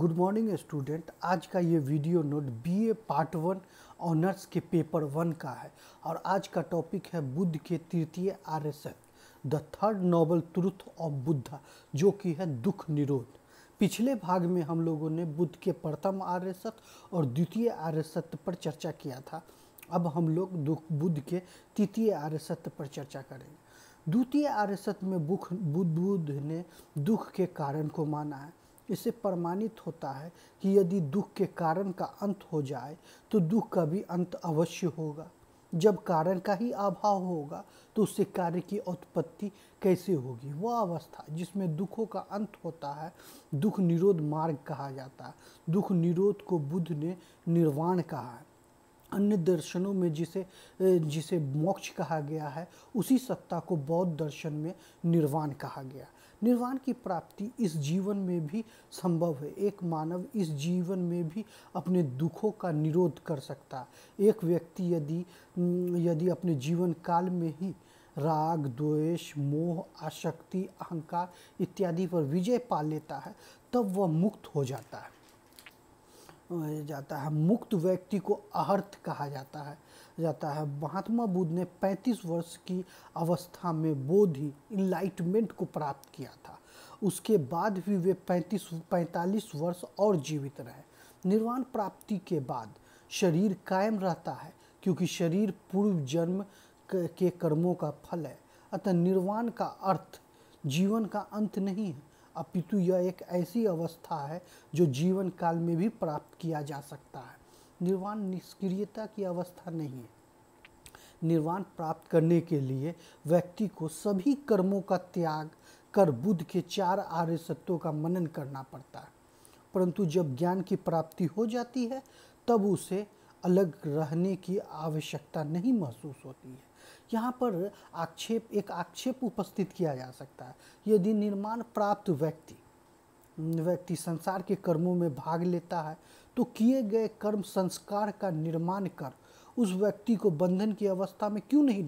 Good morning student. आज का ये video note BA part 1 honours के पेपर 1 का है और आज का टॉपिक है बुद्ध के तृतीय आर्य सत्य, the third noble truth of Buddha, जो कि है दुख निरोध। पिछले भाग में हम लोगों ने बुद्ध के प्रथम आर्य सत्य और द्वितीय आर्य सत्य पर चर्चा किया था। अब हम लोग बुद्ध के तृतीय आर्य सत्य पर चर्चा करेंगे। द्वितीय आर्य सत्य में बुद्ध ने दुख के कारण को माना है। इससे प्रमाणित होता है कि यदि दुख के कारण का अंत हो जाए तो दुख का भी अंत अवश्य होगा। जब कारण का ही अभाव होगा तो उससे कार्य की उत्पत्ति कैसे होगी। वह अवस्था जिसमें दुखों का अंत होता है दुख निरोध मार्ग कहा जाता है। दुख निरोध को बुद्ध ने निर्वाण कहा है। अन्य दर्शनों में जिसे मोक्ष कहा गया है, उसी सत्ता को बौद्ध दर्शन में निर्वाण कहा गया। निर्वाण की प्राप्ति इस जीवन में भी संभव है। एक मानव इस जीवन में भी अपने दुखों का निरोध कर सकता है। एक व्यक्ति यदि अपने जीवन काल में ही राग, द्वेष, मोह, आसक्ति, अहंकार इत्यादि पर विजय पा लेता है तब वह मुक्त हो जाता है। मुक्त व्यक्ति को अहर्त कहा जाता है। महात्मा बुद्ध ने 35 वर्ष की अवस्था में बोधि इनलाइटमेंट को प्राप्त किया था। उसके बाद भी वे 45 वर्ष और जीवित रहे। निर्वाण प्राप्ति के बाद शरीर कायम रहता है क्योंकि शरीर पूर्व जन्म के कर्मों का फल है। अतः निर्वाण का अर्थ जीवन का अंत नहीं है, अपितु यह एक ऐसी अवस्था है जो जीवन काल में भी प्राप्त किया जा सकता है। निर्वाण निष्क्रियता की अवस्था नहीं है। निर्वाण प्राप्त करने के लिए व्यक्ति को सभी कर्मों का त्याग कर बुद्ध के 4 आर्य सत्यों का मनन करना पड़ता है। परंतु जब ज्ञान की प्राप्ति हो जाती है तब उसे अलग रहने की आवश्यकता नहीं महसूस होती है। यहाँ पर एक आक्षेप उपस्थित किया जा सकता है। यदि निर्वाण प्राप्त व्यक्ति संसार के कर्मों में भाग लेता है तो किए गए कर्म संस्कार का निर्माण कर उस व्यक्ति को बंधन की अवस्था में क्यों नहीं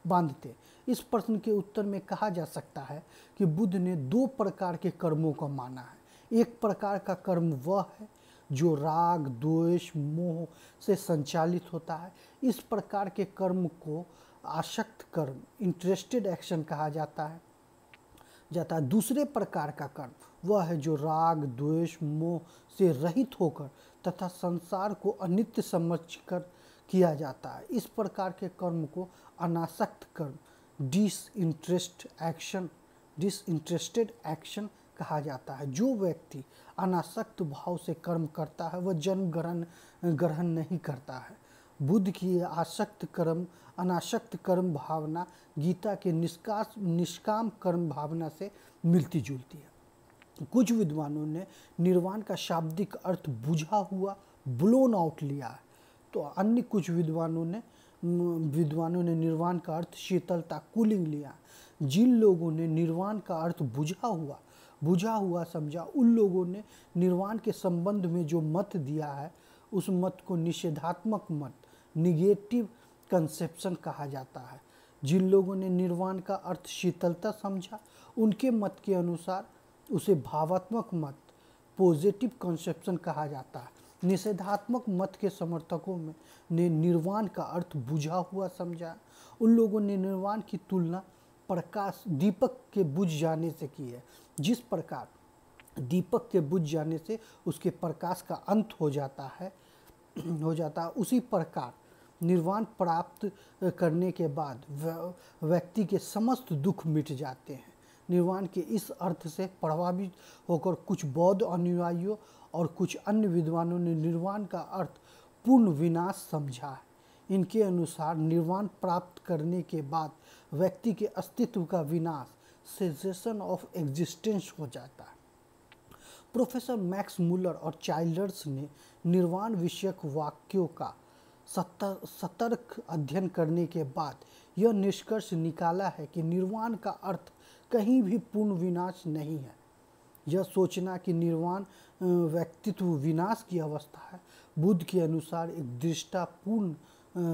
बांधते। इस प्रश्न के उत्तर में कहा जा सकता है कि बुद्ध ने 2 प्रकार के कर्मों को माना है। एक प्रकार का कर्म वह है जो राग, द्वेष, मोह से संचालित होता है। इस प्रकार के कर्म को आसक्त कर्म, इंटरेस्टेड एक्शन कहा जाता है। दूसरे प्रकार का कर्म वह है जो राग, द्वेष, मोह से रहित होकर तथा संसार को अनित्य समझकर किया जाता है। इस प्रकार के कर्म को अनासक्त कर्म, डिसइंटरेस्टेड एक्शन कहा जाता है। जो व्यक्ति अनासक्त भाव से कर्म करता है वह जन्म ग्रहण नहीं करता है। बुद्ध की अनासक्त कर्म भावना गीता के निष्काम कर्म भावना से मिलती जुलती है। कुछ विद्वानों ने निर्वाण का शाब्दिक अर्थ बुझा हुआ, ब्लोन आउट लिया है, तो अन्य कुछ विद्वानों ने निर्वाण का अर्थ शीतलता, कूलिंग लिया। जिन लोगों ने निर्वाण का अर्थ बुझा हुआ समझा, उन लोगों ने निर्वाण के संबंध में जो मत दिया है उस मत को निषेधात्मक मत, निगेटिव कंसेप्शन कहा जाता है। जिन लोगों ने निर्वाण का अर्थ शीतलता समझा, उनके मत के अनुसार उसे भावात्मक मत, पॉजिटिव कंसेप्शन कहा जाता है। निषेधात्मक मत के समर्थकों ने निर्वाण का अर्थ बुझा हुआ समझा। उन लोगों ने निर्वाण की तुलना प्रकाश, दीपक के बुझ जाने से की है। जिस प्रकार दीपक के बुझ जाने से उसके प्रकाश का अंत हो जाता है, उसी प्रकार निर्वाण प्राप्त करने के बाद व्यक्ति के समस्त दुख मिट जाते हैं। निर्वाण के इस अर्थ से प्रभावित होकर कुछ बौद्ध अनुयायियों और कुछ अन्य विद्वानों ने निर्वाण का अर्थ पूर्ण विनाश समझा है। इनके अनुसार निर्वाण प्राप्त करने के बाद व्यक्ति के अस्तित्व का विनाश, सेसेशन ऑफ एग्जिस्टेंस हो जाता है। प्रोफेसर मैक्स मुलर और चाइल्डर्स ने निर्वाण विषयक वाक्यों का सतर्क अध्ययन करने के बाद यह निष्कर्ष निकाला है कि निर्वाण का अर्थ कहीं भी पूर्ण विनाश नहीं है। यह सोचना कि निर्वाण व्यक्तित्व विनाश की अवस्था है, बुद्ध के अनुसार एक दृष्टापूर्ण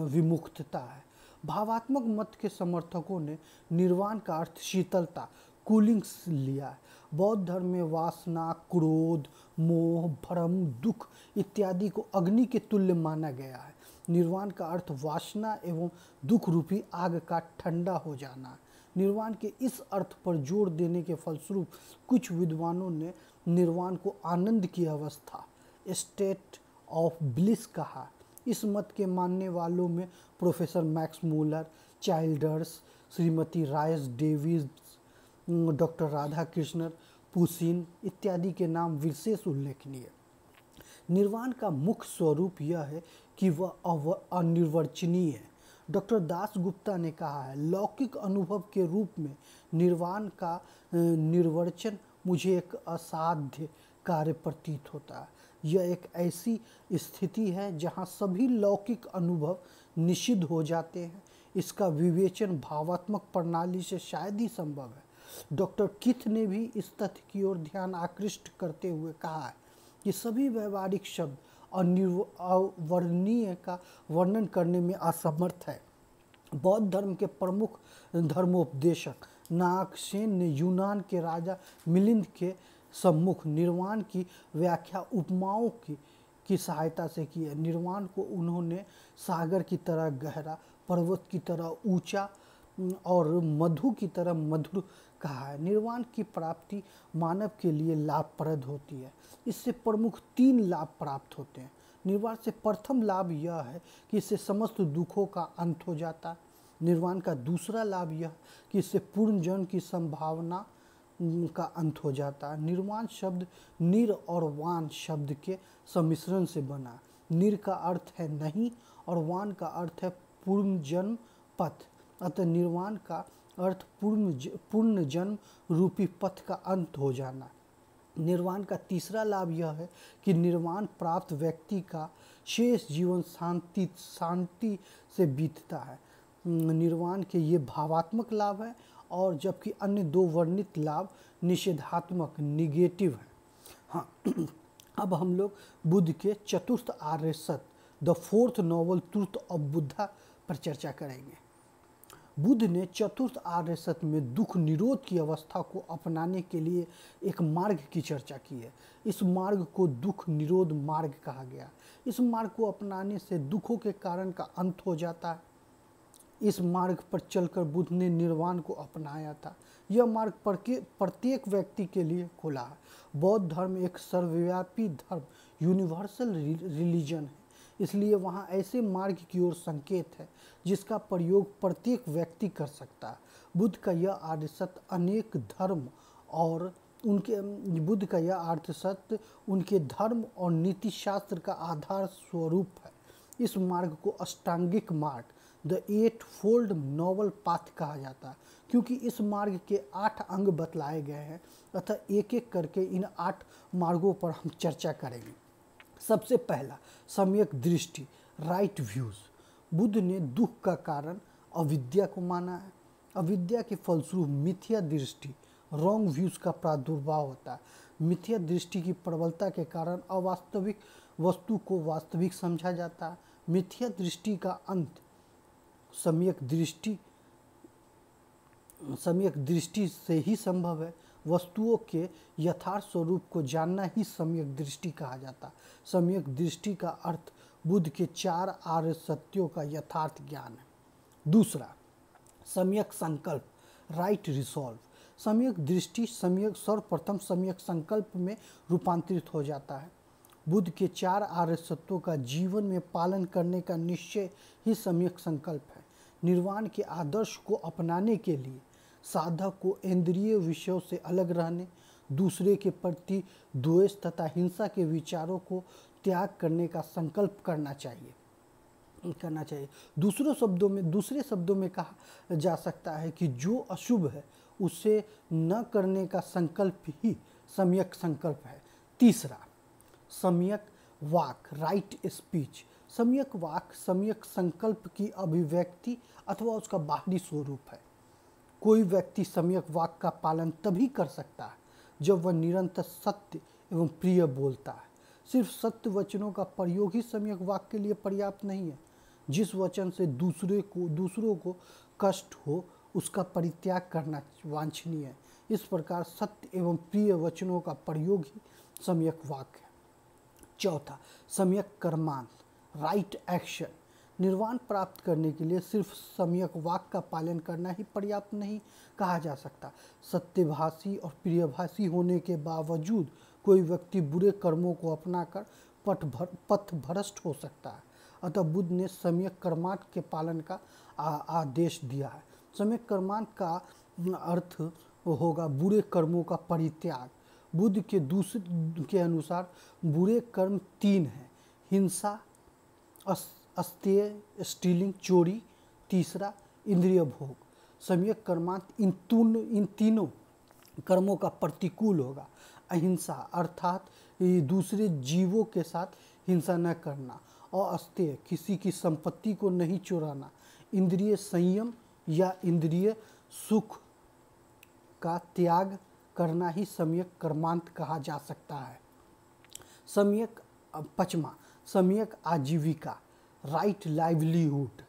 विमुक्तता है। भावात्मक मत के समर्थकों ने निर्वाण का अर्थ शीतलता, कूलिंग लिया है। बौद्ध धर्म में वासना, क्रोध, मोह, भ्रम, दुख इत्यादि को अग्नि के तुल्य माना गया है। निर्वाण का अर्थ वासना एवं दुख रूपी आग का ठंडा हो जाना है। निर्वाण के इस अर्थ पर जोर देने के फलस्वरूप कुछ विद्वानों ने निर्वाण को आनंद की अवस्था, स्टेट ऑफ ब्लिस कहा। इस मत के मानने वालों में professor Max Muller, Childers, Shrimati Rhys Davids, doctor Radha Krishnan, Poussin इत्यादि के नाम विशेष उल्लेखनीय। निर्वाण का मुख्य स्वरूप यह है कि वह अनिर्वचनीय है। डॉक्टर दास गुप्ता ने कहा है, लौकिक अनुभव के रूप में निर्वाण का निर्वचन मुझे एक असाध्य कार्य प्रतीत होता है। यह एक ऐसी स्थिति है जहाँ सभी लौकिक अनुभव निषिद्ध हो जाते हैं। इसका विवेचन भावात्मक प्रणाली से शायद ही संभव है। डॉक्टर किथ ने भी इस तथ्य की ओर ध्यान आकृष्ट करते हुए कहा है कि सभी व्यवहारिक शब्द अवर्णनीय का वर्णन करने में असमर्थ है। बौद्ध धर्म के प्रमुख धर्मोपदेशक नागसेन ने यूनान के राजा मिलिंद के सम्मुख निर्वाण की व्याख्या उपमाओं की सहायता से की है। निर्वाण को उन्होंने सागर की तरह गहरा, पर्वत की तरह ऊंचा और मधु की तरह मधुर कहा है। निर्वाण की प्राप्ति मानव के लिए लाभप्रद होती है। इससे प्रमुख 3 लाभ प्राप्त होते हैं। निर्वाण से प्रथम लाभ यह है कि इससे समस्त दुखों का अंत हो जाता है। निर्वाण का दूसरा लाभ यह कि इससे पूर्ण जन्म की संभावना का अंत हो जाता है। निर्वाण शब्द निर और वान शब्द के सम्मिश्रण से बना। निर का अर्थ है नहीं और वान का अर्थ है पूर्ण जन्म पथ। अतः निर्वाण का अर्थ पूर्ण जन्म रूपी पथ का अंत हो जाना। निर्वाण का तीसरा लाभ यह है कि निर्वाण प्राप्त व्यक्ति का शेष जीवन शांति से बीतता है। निर्वाण के ये भावात्मक लाभ है और जबकि अन्य 2 वर्णित लाभ निषेधात्मक निगेटिव है। हाँ, अब हम लोग बुद्ध के चतुर्थ आर्य सत्य the fourth noble truth of Buddha पर चर्चा करेंगे। बुद्ध ने चतुर्थ आर्य सत्य में दुख निरोध की अवस्था को अपनाने के लिए एक मार्ग की चर्चा की है। इस मार्ग को दुख निरोध मार्ग कहा गया। इस मार्ग को अपनाने से दुखों के कारण का अंत हो जाता है। इस मार्ग पर चलकर बुद्ध ने निर्वाण को अपनाया था। यह मार्ग प्रत्येक व्यक्ति के लिए खुला है। बौद्ध धर्म एक सर्वव्यापी धर्म, यूनिवर्सल रिलीजन है, इसलिए वहाँ ऐसे मार्ग की ओर संकेत है जिसका प्रयोग प्रत्येक व्यक्ति कर सकता है। बुद्ध का यह आर्य सत्य अनेक धर्म और उनके धर्म और नीति शास्त्र का आधार स्वरूप है। इस मार्ग को अष्टांगिक मार्ग, द 8 फोल्ड नोबल पाथ कहा जाता है, क्योंकि इस मार्ग के 8 अंग बतलाए गए हैं। अतः एक एक करके इन 8 मार्गों पर हम चर्चा करेंगे। सबसे पहला, सम्यक दृष्टि, राइट व्यूज। बुद्ध ने दुख का कारण अविद्या को माना है। अविद्या के फलस्वरूप मिथ्या दृष्टि, रॉन्ग व्यूज का प्रादुर्भाव होता है। मिथ्या दृष्टि की प्रबलता के कारण अवास्तविक वस्तु को वास्तविक समझा जाता है। मिथ्या दृष्टि का अंत सम्यक दृष्टि से ही संभव है। वस्तुओं के यथार्थ स्वरूप को जानना ही सम्यक दृष्टि कहा जाता है। सम्यक दृष्टि का अर्थ बुद्ध के 4 आर्य सत्यों का यथार्थ ज्ञान है। दूसरा, सम्यक संकल्प, राइट रिसॉल्व। सम्यक दृष्टि सर्वप्रथम सम्यक संकल्प में रूपांतरित हो जाता है। बुद्ध के 4 आर्य सत्यों का जीवन में पालन करने का निश्चय ही सम्यक संकल्प है। निर्वाण के आदर्श को अपनाने के लिए साधक को इंद्रिय विषयों से अलग रहने, दूसरे के प्रति द्वेष तथा हिंसा के विचारों को त्याग करने का संकल्प करना चाहिए। दूसरे शब्दों में कहा जा सकता है कि जो अशुभ है उसे न करने का संकल्प ही सम्यक संकल्प है। तीसरा, सम्यक वाक, राइट स्पीच। सम्यक वाक सम्यक संकल्प की अभिव्यक्ति अथवा उसका बाहरी स्वरूप है। कोई व्यक्ति सम्यक वाक का पालन तभी कर सकता है जब वह निरंतर सत्य एवं प्रिय बोलता है। सिर्फ सत्य वचनों का प्रयोग ही सम्यक वाक के लिए पर्याप्त नहीं है। जिस वचन से दूसरों को कष्ट हो उसका परित्याग करना वांछनीय है। इस प्रकार सत्य एवं प्रिय वचनों का प्रयोग ही सम्यक वाक्य। चौथा, सम्यक कर्मांत, राइट एक्शन। निर्वाण प्राप्त करने के लिए सिर्फ सम्यक वाक्य का पालन करना ही पर्याप्त नहीं कहा जा सकता। सत्यभाषी और प्रियभाषी होने के बावजूद कोई व्यक्ति बुरे कर्मों को अपनाकर पथभ्रष्ट हो सकता है। अतः बुद्ध ने सम्यक कर्मांत के पालन का आदेश दिया है। सम्यक कर्मांत का अर्थ होगा बुरे कर्मों का परित्याग। बुद्ध के दूसरे के अनुसार बुरे कर्म 3 हैं: हिंसा, अस्तेय, स्टीलिंग, चोरी, तीसरा इंद्रिय भोग। सम्यक कर्मांत इन तीनों कर्मों का प्रतिकूल होगा। अहिंसा अर्थात दूसरे जीवों के साथ हिंसा न करना, और अस्तेय किसी की संपत्ति को नहीं चुराना, इंद्रिय संयम या इंद्रिय सुख का त्याग करना ही सम्यक कर्मांत कहा जा सकता है। पांचवा, सम्यक आजीविका, राइट लाइवलीहुड।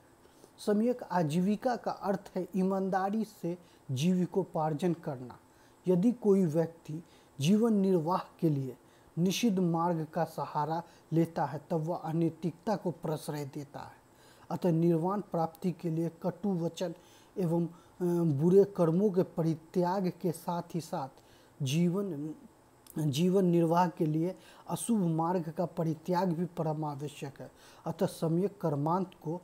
सम्यक आजीविका का अर्थ है ईमानदारी से जीविकोपार्जन करना। यदि कोई व्यक्ति जीवन निर्वाह के लिए निषिद्ध मार्ग का सहारा लेता है तब वह अनैतिकता को प्रश्रय देता है। अतः निर्वाण प्राप्ति के लिए कटु वचन एवं बुरे कर्मों के परित्याग के साथ ही साथ जीवन निर्वाह के लिए अशुभ मार्ग का परित्याग भी परम आवश्यक है। अतः सम्यक कर्मांत को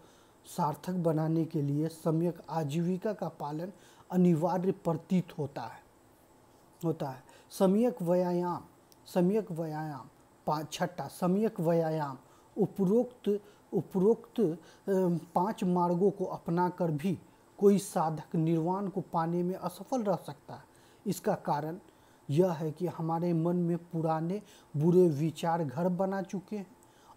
सार्थक बनाने के लिए सम्यक आजीविका का पालन अनिवार्य प्रतीत होता है। सम्यक व्यायाम। छठा, सम्यक व्यायाम। उपरोक्त 5 मार्गों को अपनाकर भी कोई साधक निर्वाण को पाने में असफल रह सकता है। इसका कारण यह है कि हमारे मन में पुराने बुरे विचार घर बना चुके हैं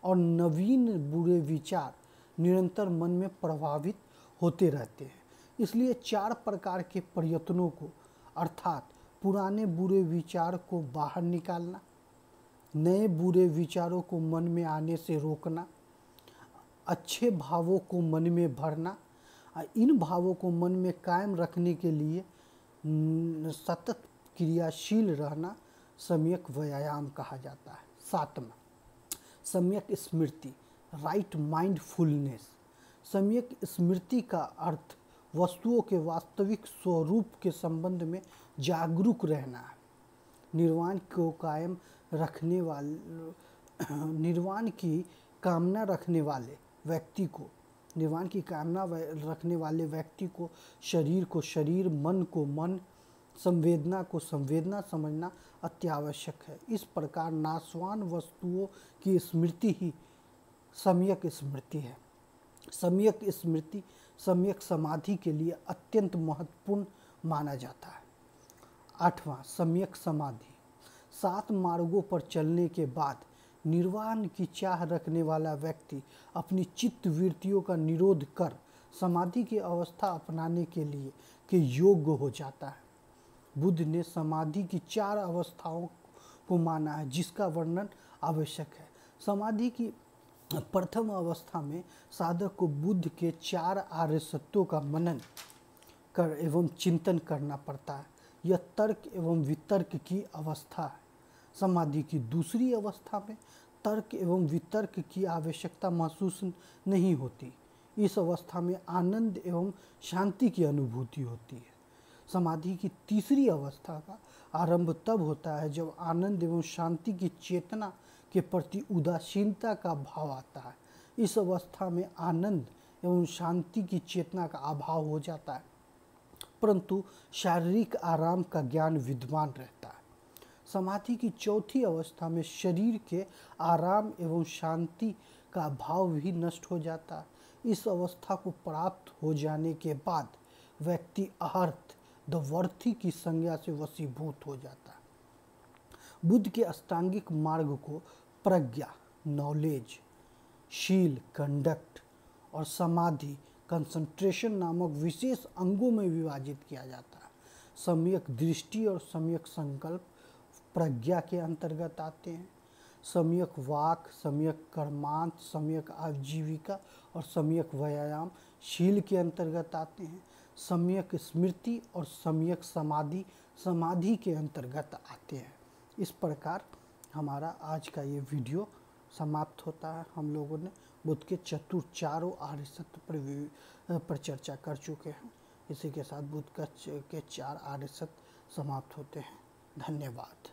और नवीन बुरे विचार निरंतर मन में प्रभावित होते रहते हैं। इसलिए 4 प्रकार के प्रयत्नों को, अर्थात पुराने बुरे विचार को बाहर निकालना, नए बुरे विचारों को मन में आने से रोकना, अच्छे भावों को मन में भरना, इन भावों को मन में कायम रखने के लिए सतत क्रियाशील रहना सम्यक व्यायाम कहा जाता है। 7वां, सम्यक स्मृति, राइट माइंडफुलनेस। सम्यक स्मृति का अर्थ वस्तुओं के वास्तविक स्वरूप के संबंध में जागरूक रहना है। निर्वाण की कामना रखने वाले व्यक्ति को शरीर को शरीर, मन को मन, संवेदना को संवेदना समझना अत्यावश्यक है। इस प्रकार नाशवान वस्तुओं की स्मृति ही सम्यक स्मृति है। सम्यक स्मृति सम्यक समाधि के लिए अत्यंत महत्वपूर्ण माना जाता है। 8वां, सम्यक समाधि। 7 मार्गों पर चलने के बाद निर्वाण की चाह रखने वाला व्यक्ति अपनी चित्त वृत्तियों का निरोध कर समाधि की अवस्था अपनाने के लिए के योग्य हो जाता है। बुद्ध ने समाधि की 4 अवस्थाओं को माना है जिसका वर्णन आवश्यक है। समाधि की प्रथम अवस्था में साधक को बुद्ध के 4 आर्य सत्यों का मनन कर एवं चिंतन करना पड़ता है। यह तर्क एवं वितर्क की अवस्था है। समाधि की दूसरी अवस्था में तर्क एवं वितर्क की आवश्यकता महसूस नहीं होती। इस अवस्था में आनंद एवं शांति की अनुभूति होती है। समाधि की तीसरी अवस्था का आरंभ तब होता है जब आनंद एवं शांति की चेतना के प्रति उदासीनता का भाव आता है। इस अवस्था में आनंद एवं शांति की चेतना का अभाव हो जाता है, परंतु शारीरिक आराम का ज्ञान विद्यमान रहता है। समाधि की चौथी अवस्था में शरीर के आराम एवं शांति का भाव भी नष्ट हो जाता है। इस अवस्था को प्राप्त हो जाने के बाद व्यक्ति अहर्थ द वर्थी की संज्ञा से वशीभूत हो जाता है। बुद्ध के अष्टांगिक मार्ग को प्रज्ञा, नॉलेज, शील, कंडक्ट और समाधि, कंसंट्रेशन नामक विशेष अंगों में विभाजित किया जाता है। सम्यक दृष्टि और सम्यक संकल्प प्रज्ञा के अंतर्गत आते हैं। सम्यक वाक, सम्यक कर्मांत, सम्यक आजीविका और सम्यक व्यायाम शील के अंतर्गत आते हैं। सम्यक स्मृति और सम्यक समाधि समाधि के अंतर्गत आते हैं। इस प्रकार हमारा आज का ये वीडियो समाप्त होता है। हम लोगों ने बुद्ध के चारों आर्य सत्य पर चर्चा कर चुके हैं। इसी के साथ बुद्ध के 4 आर्य सत्य समाप्त होते हैं। धन्यवाद।